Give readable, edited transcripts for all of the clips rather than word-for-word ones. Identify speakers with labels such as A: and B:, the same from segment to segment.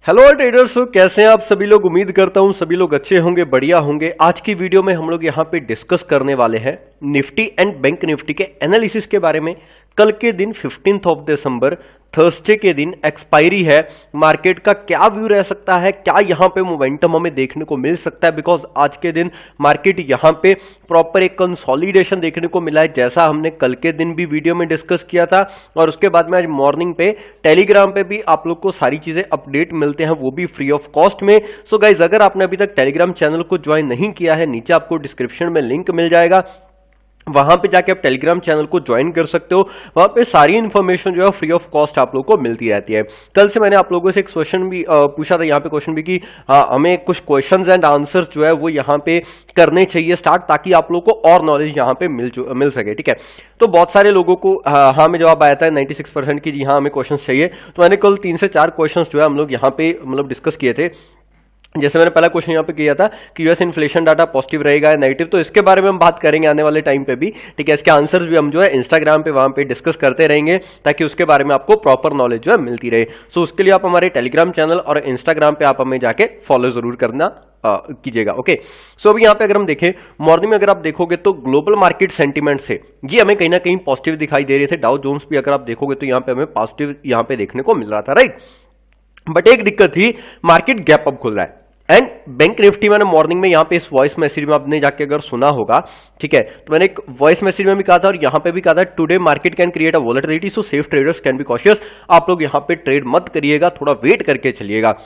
A: Hello traders, कैसे हैं आप सभी लोग। उम्मीद करता हूं सभी लोग अच्छे होंगे, बढ़िया होंगे। आज की वीडियो में हम लोग यहां पे डिस्कस करने वाले हैं निफ्टी एंड बैंक निफ्टी के एनालिसिस के बारे में। कल के दिन 15 दिसंबर थर्सडे के दिन एक्सपायरी है। मार्केट का क्या व्यू रह सकता है, क्या यहां पे मोमेंटम हमें देखने को मिल सकता है, बिकॉज आज के दिन मार्केट यहां पे प्रॉपर एक कंसोलिडेशन देखने को मिला है, जैसा हमने कल के दिन भी वीडियो में डिस्कस किया था। और उसके बाद में आज मॉर्निंग पे टेलीग्राम पे भी आप लोग को सारी चीजें अपडेट मिलते हैं, वो भी फ्री ऑफ कॉस्ट में। सो गाइज, अगर आपने अभी तक टेलीग्राम चैनल को ज्वाइन नहीं किया है, नीचे आपको डिस्क्रिप्शन में लिंक मिल जाएगा, वहां पे जाके आप टेलीग्राम चैनल को ज्वाइन कर सकते हो। वहां पे सारी इंफॉर्मेशन जो है फ्री ऑफ कॉस्ट आप लोगों को मिलती रहती है। कल से मैंने आप लोगों से एक क्वेश्चन भी पूछा था, यहाँ पे क्वेश्चन भी कि हमें कुछ क्वेश्चंस एंड आंसर्स जो है वो यहाँ पे करने चाहिए स्टार्ट, ताकि आप लोगों को और नॉलेज यहाँ पे मिल सके। ठीक है, तो बहुत सारे लोगों को हाँ में जवाब आया था 96% की जी हाँ हमें क्वेश्चन चाहिए। तो मैंने कल 3 से 4 क्वेश्चन जो है हम लोग यहाँ पे मतलब डिस्कस किए थे। जैसे मैंने पहला क्वेश्चन यहाँ पे किया था कि यूएस इन्फ्लेशन डाटा पॉजिटिव रहेगा या नेगेटिव, तो इसके बारे में हम बात करेंगे आने वाले टाइम पे भी। ठीक है, इसके आंसर्स भी हम जो है इंस्टाग्राम पे वहां पे डिस्कस करते रहेंगे, ताकि उसके बारे में आपको प्रॉपर नॉलेज जो है मिलती रहे। सो उसके लिए आप हमारे टेलीग्राम चैनल और इंस्टाग्राम पे आप हमें जाके फॉलो जरूर करना कीजिएगा। ओके, सो अभी यहाँ पे अगर हम देखें मॉर्निंग में, अगर आप देखोगे तो ग्लोबल मार्केट सेंटीमेंट से ये हमें कहीं ना कहीं पॉजिटिव दिखाई दे रहे थे। डाउ जोन्स भी अगर आप देखोगे तो यहाँ पे हमें पॉजिटिव यहाँ पे देखने को मिल रहा था, राइट। बट एक दिक्कत थी, मार्केट गैप अप खुल रहा है। एंड बैंक निफ्टी मैंने मॉर्निंग में यहाँ पे इस वॉइस मैसेज में आपने जाके अगर सुना होगा, ठीक है, तो मैंने एक वॉइस मैसेज में भी कहा था और यहाँ पे भी कहा था, today market can create a volatility, so safe traders can be cautious. आप लोग यहाँ पे ट्रेड मत करिएगा, थोड़ा वेट करके चलिएगा।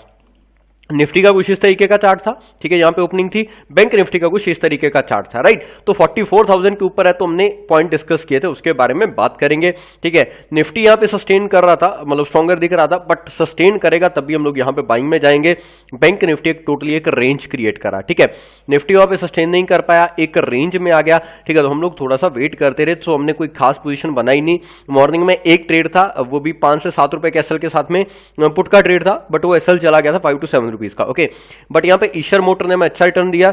A: निफ्टी का कुछ इस तरीके का चार्ट था, ठीक है, यहाँ पे ओपनिंग थी। बैंक निफ्टी का कुछ इस तरीके का चार्ट था, राइट। तो 44,000 के ऊपर है, तो हमने पॉइंट डिस्कस किए थे, उसके बारे में बात करेंगे। ठीक है, निफ्टी यहाँ पे सस्टेन कर रहा था, मतलब स्ट्रॉन्गर दिख रहा था, बट सस्टेन करेगा तभी हम लोग यहाँ पे बाइंग में जाएंगे। बैंक निफ्टी एक टोटली एक रेंज क्रिएट करा, ठीक है। निफ्टी वहां पे सस्टेन नहीं कर पाया, एक रेंज में आ गया, ठीक है, तो हम लोग थोड़ा सा वेट करते रहे। तो हमने कोई खास पोजीशन बनाई नहीं। मॉर्निंग में एक ट्रेड था, वो भी 5 से 7 रुपए के एसएल के साथ में पुट का ट्रेड था, बट वो एसएल चला गया था 5 to 7 रुपीज का। ओके, बट यहाँ पे ईशर मोटर ने हमें अच्छा रिटर्न दिया,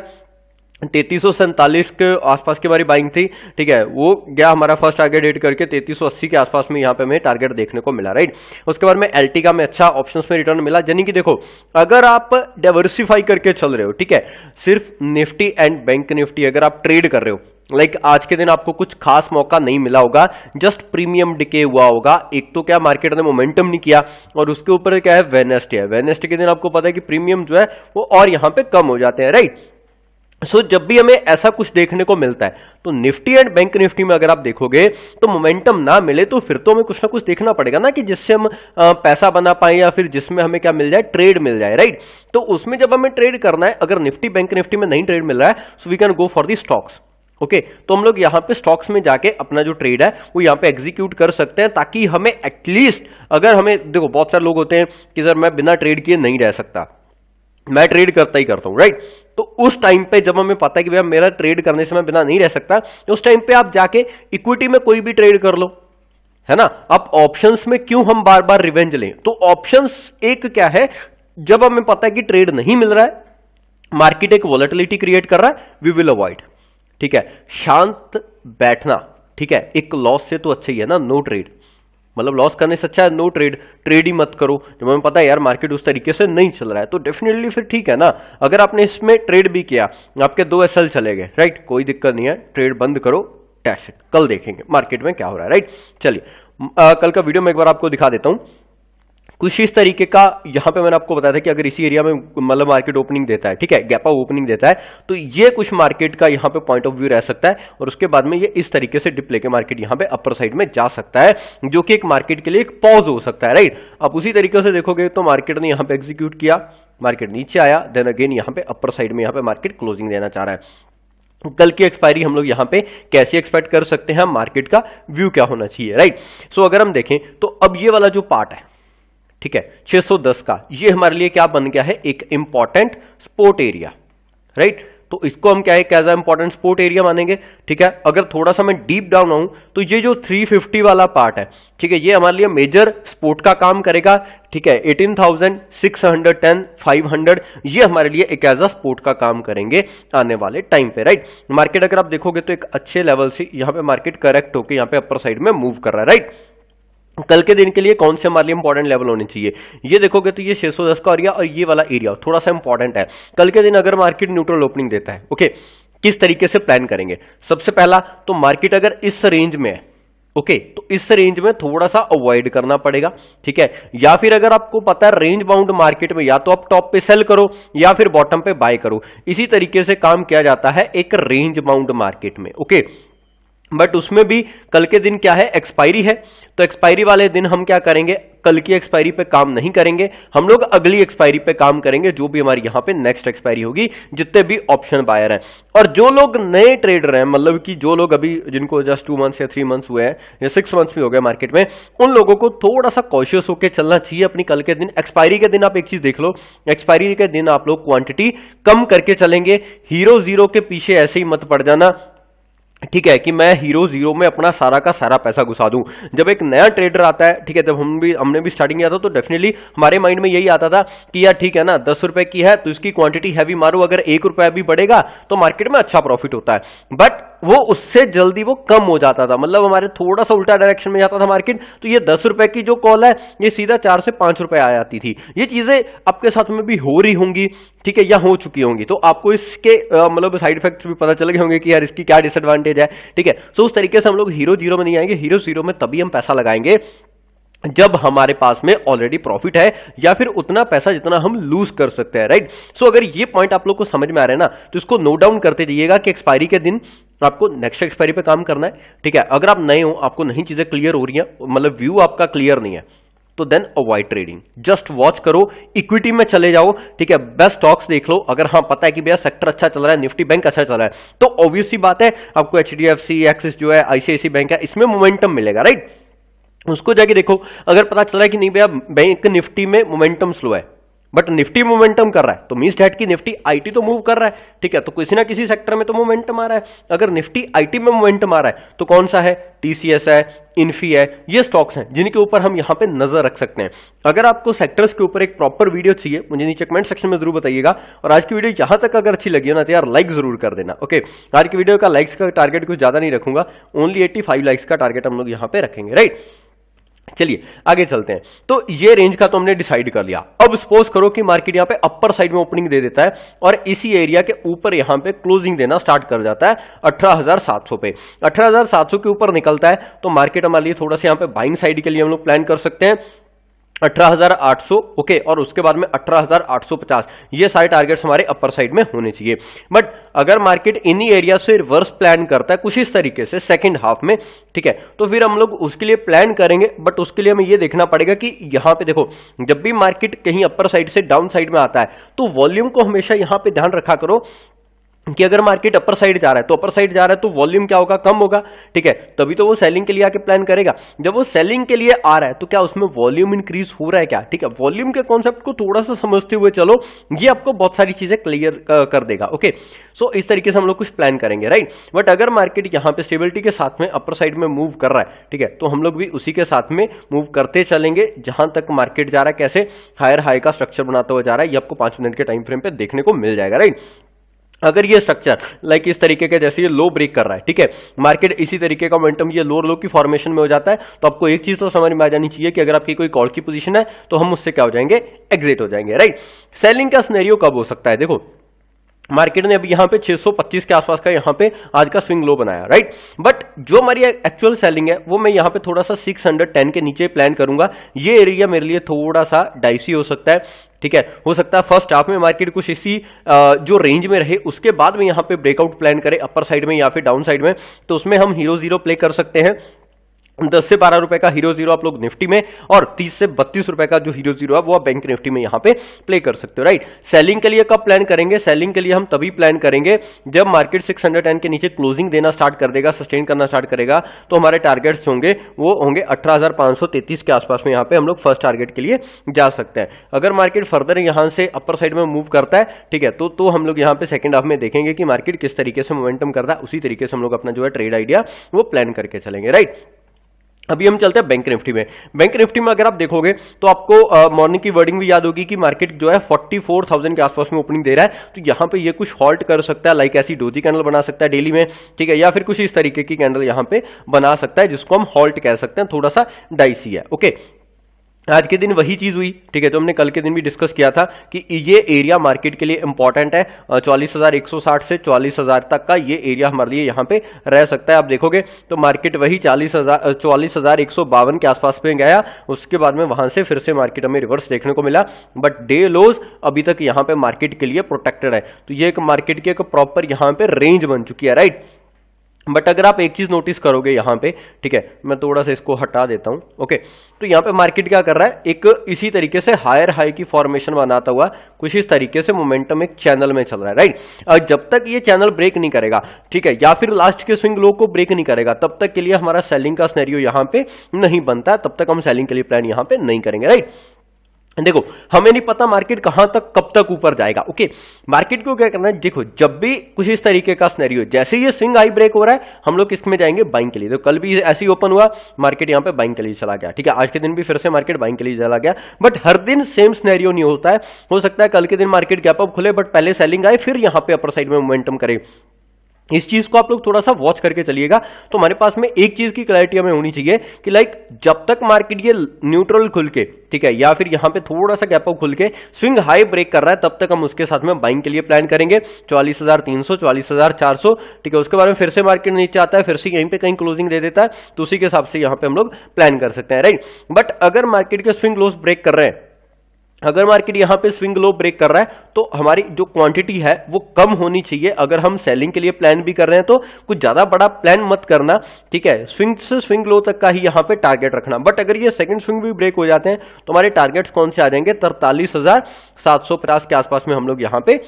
A: 3347 के आसपास की हमारी बाइंग थी, ठीक है, वो गया हमारा फर्स्ट टारगेट हिट करके 3380 के आसपास में यहाँ पे हमें टारगेट देखने को मिला, राइट। उसके बाद में एलटी का में अच्छा ऑप्शंस में रिटर्न मिला। यानी कि देखो, अगर आप डाइवर्सिफाई करके चल रहे हो, ठीक है, सिर्फ निफ्टी एंड बैंक निफ्टी अगर आप ट्रेड कर रहे हो, लाइक आज के दिन आपको कुछ खास मौका नहीं मिला होगा, जस्ट प्रीमियम डिके हुआ होगा। एक तो क्या मार्केट ने मोमेंटम नहीं किया, और उसके ऊपर क्या है, वेडनेसडे है। वेडनेसडे के दिन आपको पता है कि प्रीमियम जो है वो और यहां पे कम हो जाते हैं, राइट। सो जब भी हमें ऐसा कुछ देखने को मिलता है, तो निफ्टी एंड बैंक निफ्टी में अगर आप देखोगे तो मोमेंटम ना मिले, तो फिर तो हमें कुछ ना कुछ देखना पड़ेगा ना, कि जिससे हम पैसा बना पाए, या फिर जिसमें हमें क्या मिल जाए, ट्रेड मिल जाए, राइट। तो उसमें जब हमें ट्रेड करना है, अगर निफ्टी बैंक निफ्टी में नहीं ट्रेड मिल रहा है, so we can go for the stocks. Okay, तो हम लोग यहाँ पे स्टॉक्स में जाके अपना जो ट्रेड है वो यहाँ पे एग्जीक्यूट कर सकते हैं, ताकि हमें एटलीस्ट, अगर हमें देखो बहुत सारे लोग होते हैं कि सर मैं बिना ट्रेड किए नहीं रह सकता, मैं ट्रेड करता ही करता हूं, राइट। तो उस टाइम पे जब हमें पता है कि भैया मेरा ट्रेड करने से मैं बिना नहीं रह सकता, तो उस टाइम पे आप जाके इक्विटी में कोई भी ट्रेड कर लो, है ना। अब ऑप्शंस में क्यों हम बार बार रिवेंज लें, तो ऑप्शंस एक क्या है, जब हमें पता है कि ट्रेड नहीं मिल रहा है, मार्केट एक वोलेटिलिटी क्रिएट कर रहा है, वी विल अवॉइड, ठीक है, शांत बैठना, ठीक है। एक लॉस से तो अच्छा ही है ना नो ट्रेड, मतलब लॉस करने से अच्छा है नो ट्रेड, ट्रेड ही मत करो। जब हमें पता है यार मार्केट उस तरीके से नहीं चल रहा है, तो डेफिनेटली फिर ठीक है ना। अगर आपने इसमें ट्रेड भी किया, आपके 2 एसएल चले गए, राइट, कोई दिक्कत नहीं है, ट्रेड बंद करो, डैश इट, कल देखेंगे मार्केट में क्या हो रहा है, राइट। चलिए कल का वीडियो में एक बार आपको दिखा देता हूं कुछ इस तरीके का। यहां पे मैंने आपको बताया था कि अगर इसी एरिया में मतलब मार्केट ओपनिंग देता है, ठीक है, गैप अप ओपनिंग देता है, तो ये कुछ मार्केट का यहां पे पॉइंट ऑफ व्यू रह सकता है, और उसके बाद में ये इस तरीके से डिप लेके मार्केट यहां पे अपर साइड में जा सकता है, जो कि एक मार्केट के लिए एक पॉज हो सकता है, राइट। अब उसी तरीके से देखोगे तो मार्केट ने यहां पे एग्जीक्यूट किया, मार्केट नीचे आया, देन अगेन यहां पे अपर साइड में यहां पे मार्केट क्लोजिंग देना चाह रहा है। कल की एक्सपायरी हम लोग यहां पे कैसे एक्सपेक्ट कर सकते हैं, मार्केट का व्यू क्या होना चाहिए, राइट। सो अगर हम देखें तो अब ये वाला जो पार्ट है, ठीक है, 610 का, ये हमारे लिए क्या बन गया है, एक इंपॉर्टेंट सपोर्ट एरिया, राइट। तो इसको हम क्या है, एज इंपॉर्टेंट सपोर्ट एरिया मानेंगे, ठीक है। अगर थोड़ा सा मैं डीप डाउन आऊं तो ये जो 350 वाला पार्ट है, ठीक है, ये हमारे लिए मेजर सपोर्ट का काम करेगा, ठीक है। 18,610 500 ये हमारे लिए एक एज अ सपोर्ट का काम करेंगे आने वाले टाइम पे, राइट। मार्केट अगर आप देखोगे तो एक अच्छे लेवल से यहां पे मार्केट करेक्ट होकर यहां पे अपर साइड में मूव कर रहा है, राइट। कल के दिन के लिए कौन से हमारे लिए इंपॉर्टेंट लेवल होने चाहिए, ये देखोगे तो ये 610 का एरिया और ये वाला एरिया थोड़ा सा इंपॉर्टेंट है। कल के दिन अगर मार्केट न्यूट्रल ओपनिंग देता है, ओके, किस तरीके से प्लान करेंगे? सबसे पहला तो मार्केट अगर इस रेंज में है, ओके, तो इस रेंज में थोड़ा सा अवॉइड करना पड़ेगा, ठीक है। या फिर अगर आपको पता है रेंज बाउंड मार्केट में या तो आप टॉप पे सेल करो या फिर बॉटम पे बाय करो, इसी तरीके से काम किया जाता है एक रेंज बाउंड मार्केट में, ओके। बट उसमें भी कल के दिन क्या है, एक्सपायरी है, तो एक्सपायरी वाले दिन हम क्या करेंगे, कल की एक्सपायरी पे काम नहीं करेंगे, हम लोग अगली एक्सपायरी पे काम करेंगे, जो भी हमारी यहां पे नेक्स्ट एक्सपायरी होगी, जितने भी ऑप्शन बायर हैं। और जो लोग नए ट्रेडर हैं, मतलब कि जो लोग अभी जिनको जस्ट 2 मंथ्स या 3 मंथ्स हुए हैं या 6 मंथ्स भी हो गए मार्केट में, उन लोगों को थोड़ा सा कॉशियस होकर चलना चाहिए अपनी कल के दिन। एक्सपायरी के दिन आप एक चीज देख लो, एक्सपायरी के दिन आप लोग क्वांटिटी कम करके चलेंगे, हीरो जीरो के पीछे ऐसे ही मत पड़ जाना, ठीक है, कि मैं हीरो जीरो में अपना सारा का सारा पैसा घुसा दूं। जब एक नया ट्रेडर आता है, ठीक है, जब हमने भी स्टार्टिंग किया था तो डेफिनेटली हमारे माइंड में यही आता था कि यार ठीक है ना, 10 रुपए की है तो इसकी क्वांटिटी हैवी मारो, अगर 1 रुपया भी बढ़ेगा तो मार्केट में अच्छा प्रॉफिट होता है। बट वो उससे जल्दी वो कम हो जाता था, मतलब हमारे थोड़ा सा उल्टा डायरेक्शन में जाता था मार्केट, तो ये 10 रुपए की जो कॉल है ये सीधा 4 से 5 रुपए आ जाती थी। ये चीजें आपके साथ में भी हो रही होंगी, ठीक है, या हो चुकी होंगी, तो आपको इसके मतलब साइड इफेक्ट्स भी पता चले होंगे कि यार इसकी क्या डिसएडवांटेज है, ठीक है। सो उस तरीके से हम लोग हीरो जीरो में नहीं आएंगे, हीरो जीरो में तभी हम पैसा लगाएंगे जब हमारे पास में ऑलरेडी प्रॉफिट है या फिर उतना पैसा जितना हम लूज कर सकते हैं, राइट। सो अगर ये पॉइंट आप लोग को समझ में आ रहे हैं ना, तो इसको नोट डाउन करते जाइएगा कि एक्सपायरी के दिन आपको नेक्स्ट एक्सपायरी पे काम करना है, ठीक है। अगर आप नए हो, आपको नहीं चीजें क्लियर हो रही हैं, मतलब व्यू आपका क्लियर नहीं है, तो then avoid trading, just watch करो, इक्विटी में चले जाओ, ठीक है, बेस्ट स्टॉक्स देख लो। अगर हाँ पता है कि भैया सेक्टर अच्छा चल रहा है, निफ्टी बैंक अच्छा चल रहा है, तो ऑब्वियस सी बात है आपको HDFC, एक्सिस जो है, ICICI बैंक है, इसमें मोमेंटम मिलेगा, राइट। उसको जाके देखो, अगर पता चला है कि नहीं भैया बैंक निफ्टी में मोमेंटम स्लो है बट निफ्टी मोमेंटम कर रहा है, तो मींस दैट कि निफ्टी आईटी तो मूव कर रहा है, ठीक है, तो किसी ना किसी सेक्टर में तो मोमेंटम आ रहा है। अगर निफ्टी आईटी में मोमेंटम आ रहा है तो कौन सा है, TCS है, इन्फी है, ये स्टॉक्स हैं जिनके ऊपर हम यहां पे नजर रख सकते हैं। अगर आपको सेक्टर्स के ऊपर एक प्रॉपर वीडियो चाहिए, मुझे नीचे कमेंट सेक्शन में जरूर बताइएगा। और आज की वीडियो यहां तक अगर अच्छी लगी हो ना, तो यार लाइक जरूर कर देना, ओके। आज की वीडियो का लाइक्स का टारगेट कुछ ज्यादा नहीं रखूंगा, ओनली 85 लाइक्स का टारगेट हम लोग यहां पे रखेंगे, राइट। चलिए आगे चलते हैं। तो ये रेंज का तो हमने डिसाइड कर लिया। अब सपोज करो कि मार्केट यहां पे अपर साइड में ओपनिंग दे देता है और इसी एरिया के ऊपर यहां पे क्लोजिंग देना स्टार्ट कर जाता है 18,700 पे। 18,700 के ऊपर निकलता है तो मार्केट हमारे लिए थोड़ा सा यहां पे बाइंग साइड के लिए हम लोग प्लान कर सकते हैं 18,800, ओके, और उसके बाद में 18,850, ये सारे टारगेट्स हमारे अपर साइड में होने चाहिए। बट अगर मार्केट इन्हीं एरिया से रिवर्स प्लान करता है कुछ इस तरीके से सेकंड हाफ में, ठीक है, तो फिर हम लोग उसके लिए प्लान करेंगे। बट उसके लिए हमें ये देखना पड़ेगा कि यहां पे देखो, जब भी मार्केट कहीं अपर साइड से डाउन साइड में आता है तो वॉल्यूम को हमेशा यहां पे ध्यान रखा करो कि अगर मार्केट अपर साइड जा रहा है तो अपर साइड जा रहा है तो वॉल्यूम क्या होगा, कम होगा, ठीक है, तभी तो वो सेलिंग के लिए आके प्लान करेगा। जब वो सेलिंग के लिए आ रहा है तो क्या उसमें वॉल्यूम इंक्रीज हो रहा है क्या, ठीक है, वॉल्यूम के कॉन्सेप्ट को थोड़ा सा समझते हुए चलो, ये आपको बहुत सारी चीजें क्लियर कर देगा, ओके। सो इस तरीके से हम लोग कुछ प्लान करेंगे, राइट। बट अगर मार्केट यहां पे स्टेबिलिटी के साथ में अपर साइड में मूव कर रहा है, ठीक है, तो हम लोग भी उसी के साथ में मूव करते चलेंगे जहां तक मार्केट जा रहा है, कैसे हायर हाई का स्ट्रक्चर बनाता हुआ जा रहा है, ये आपको 5 मिनट के टाइम फ्रेम पे देखने को मिल जाएगा, राइट। अगर ये स्ट्रक्चर लाइक इस तरीके के, जैसे ये लो ब्रेक कर रहा है, ठीक है, मार्केट इसी तरीके का मोमेंटम ये लोअर लो की फॉर्मेशन में हो जाता है, तो आपको एक चीज तो समझ में आ जानी चाहिए कि अगर आपकी कोई कॉल की पोजीशन है तो हम उससे क्या हो जाएंगे, एग्जिट हो जाएंगे, राइट। सेलिंग का सिनेरियो कब हो सकता है, देखो मार्केट ने अभी यहां पे 625 के आसपास का यहां पे आज का स्विंग लो बनाया, राइट। बट जो हमारी एक्चुअल सेलिंग है वो मैं यहां पे थोड़ा सा 610 के नीचे प्लान करूंगा। ये एरिया मेरे लिए थोड़ा सा डाइसी हो सकता है, ठीक है, हो सकता है फर्स्ट हाफ में मार्केट कुछ इसी जो रेंज में रहे, उसके बाद में यहां पे ब्रेकआउट प्लान करे अपर साइड में या फिर डाउन साइड में, तो उसमें हम हीरो जीरो प्ले कर सकते हैं। 10 से 12 रुपए का हीरो जीरो आप लोग निफ्टी में और 30 से 32 रुपए का जो हीरो जीरो है वो आप बैंक निफ्टी में यहां पे प्ले कर सकते हो, राइट। सेलिंग के लिए कब प्लान करेंगे, सेलिंग के लिए हम तभी प्लान करेंगे जब मार्केट 610 के नीचे क्लोजिंग देना स्टार्ट कर देगा, सस्टेन करना स्टार्ट करेगा, तो हमारे टारगेट्स होंगे वो होंगे 18,533 के आसपास में। यहां पे हम लोग फर्स्ट टारगेट के लिए जा सकते हैं। अगर मार्केट फर्दर यहां से अपर साइड में मूव करता है, ठीक है, तो हम लोग यहां पे सेकंड हाफ में देखेंगे कि मार्केट किस तरीके से मोमेंटम करता है, उसी तरीके से हम लोग अपना जो है ट्रेड आइडिया वो प्लान करके चलेंगे, राइट। अभी हम चलते हैं बैंक निफ्टी में। बैंक निफ्टी में अगर आप देखोगे तो आपको मॉर्निंग की वर्डिंग भी याद होगी कि मार्केट जो है 44,000 के आसपास में ओपनिंग दे रहा है, तो यहां पे ये कुछ हॉल्ट कर सकता है, लाइक ऐसी डोजी कैंडल बना सकता है डेली में, ठीक है, या फिर कुछ इस तरीके की कैंडल यहां पे बना सकता है, जिसको हम हॉल्ट कह सकते हैं, थोड़ा सा डाइसी है। ओके, आज के दिन वही चीज हुई, ठीक है, जो हमने कल के दिन भी डिस्कस किया था कि ये एरिया मार्केट के लिए इंपॉर्टेंट है, 44,160 से 44,000 तक का ये एरिया हमारे लिए यहाँ पे रह सकता है। आप देखोगे तो मार्केट वही 44,152 के आसपास पे गया, उसके बाद में वहां से फिर से मार्केट हमें रिवर्स देखने को मिला, बट डे लोज अभी तक यहाँ पे मार्केट के लिए प्रोटेक्टेड है। तो ये एक मार्केट की एक प्रॉपर यहाँ पे रेंज बन चुकी है, राइट। बट अगर आप एक चीज नोटिस करोगे यहां पे, ठीक है, मैं थोड़ा सा इसको हटा देता हूं, ओके, तो यहां पे मार्केट क्या कर रहा है, एक इसी तरीके से हायर हाई की फॉर्मेशन बनाता हुआ कुछ इस तरीके से मोमेंटम एक चैनल में चल रहा है, राइट। और जब तक ये चैनल ब्रेक नहीं करेगा, ठीक है, या फिर लास्ट के स्विंग लो को ब्रेक नहीं करेगा, तब तक के लिए हमारा सेलिंग का सिनेरियो यहां पे नहीं बनता, तब तक हम सेलिंग के लिए प्लान यहां पे नहीं करेंगे, राइट। देखो, हमें नहीं पता मार्केट कहां तक कब तक ऊपर जाएगा, ओके। मार्केट को क्या करना है, देखो, जब भी कुछ इस तरीके का सिनेरियो, जैसे ये स्विंग हाई ब्रेक हो रहा है, हम लोग किसमें जाएंगे, बाइंग के लिए। तो कल भी ऐसे ही ओपन हुआ, मार्केट यहां पे बाइंग के लिए चला गया, ठीक है, आज के दिन भी फिर से मार्केट बाइंग के लिए चला गया, बट हर दिन सेम सिनेरियो नहीं होता है। हो सकता है कल के दिन मार्केट गैप अप खुले, बट पहले सेलिंग आए, फिर यहां पे अपर साइड में मोमेंटम करे। इस चीज को आप लोग थोड़ा सा वॉच करके चलिएगा, तो हमारे पास में एक चीज की क्लैरिटी हमें होनी चाहिए कि लाइक जब तक मार्केट ये न्यूट्रल खुल के, ठीक है, या फिर यहां पे थोड़ा सा गैप अप खुल के स्विंग हाई ब्रेक कर रहा है, तब तक हम उसके साथ में बाइंग के लिए प्लान करेंगे 44,300, 44,400, ठीक है। उसके बाद में फिर से मार्केट नीचे आता है, फिर से यहीं पे कहीं क्लोजिंग दे देता है, तो उसी के हिसाब से यहां पे हम लोग प्लान कर सकते हैं, राइट। बट अगर मार्केट के स्विंग लोस ब्रेक कर रहे हैं, अगर मार्केट यहां पे स्विंग लो ब्रेक कर रहा है, तो हमारी जो क्वांटिटी है वो कम होनी चाहिए। अगर हम सेलिंग के लिए प्लान भी कर रहे हैं तो कुछ ज्यादा बड़ा प्लान मत करना, ठीक है, स्विंग से स्विंग लो तक का ही यहां पे टारगेट रखना। बट अगर ये सेकंड स्विंग भी ब्रेक हो जाते हैं तो हमारे टारगेट्स कौन से आ जाएंगे, 43,750 के आसपास में हम लोग यहां पे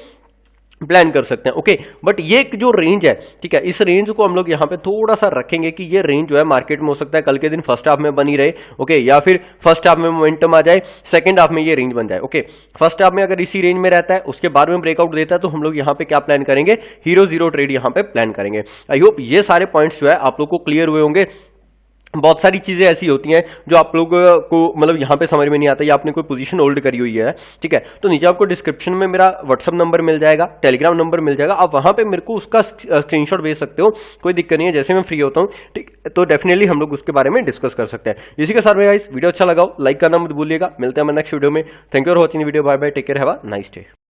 A: प्लान कर सकते हैं, ओके। बट ये जो रेंज है, ठीक है, इस रेंज को हम लोग यहां पे थोड़ा सा रखेंगे कि ये रेंज जो है मार्केट में हो सकता है कल के दिन फर्स्ट हाफ में बनी रहे, ओके, या फिर फर्स्ट हाफ में मोमेंटम आ जाए, सेकंड हाफ में ये रेंज बन जाए, ओके। फर्स्ट हाफ में अगर इसी रेंज में रहता है, उसके बाद में ब्रेकआउट देता है, तो हम लोग यहां पे क्या प्लान करेंगे, हीरो जीरो ट्रेड यहां पे प्लान करेंगे। आई होप ये सारे पॉइंट्स जो है आप लोग को क्लियर हुए होंगे। बहुत सारी चीजें ऐसी होती हैं जो आप लोग को मतलब यहां पे समझ में नहीं आता, या आपने कोई पोजीशन होल्ड करी हुई है, ठीक है, तो नीचे आपको डिस्क्रिप्शन में मेरा व्हाट्सअप नंबर मिल जाएगा, टेलीग्राम नंबर मिल जाएगा, आप वहां पे मेरे को उसका स्क्रीनशॉट भेज सकते हो, कोई दिक्कत नहीं है, जैसे मैं फ्री होता हूं, ठीक, तो डेफिनेटली हम लोग उसके बारे में डिस्कस कर सकते हैं। इसी के साथ में गाइस, वीडियो अच्छा लगा हो लाइक करना मत भूलिएगा, मिलते हैं नेक्स्ट वीडियो में। Thank you for watching video, bye bye, take care, have a nice day.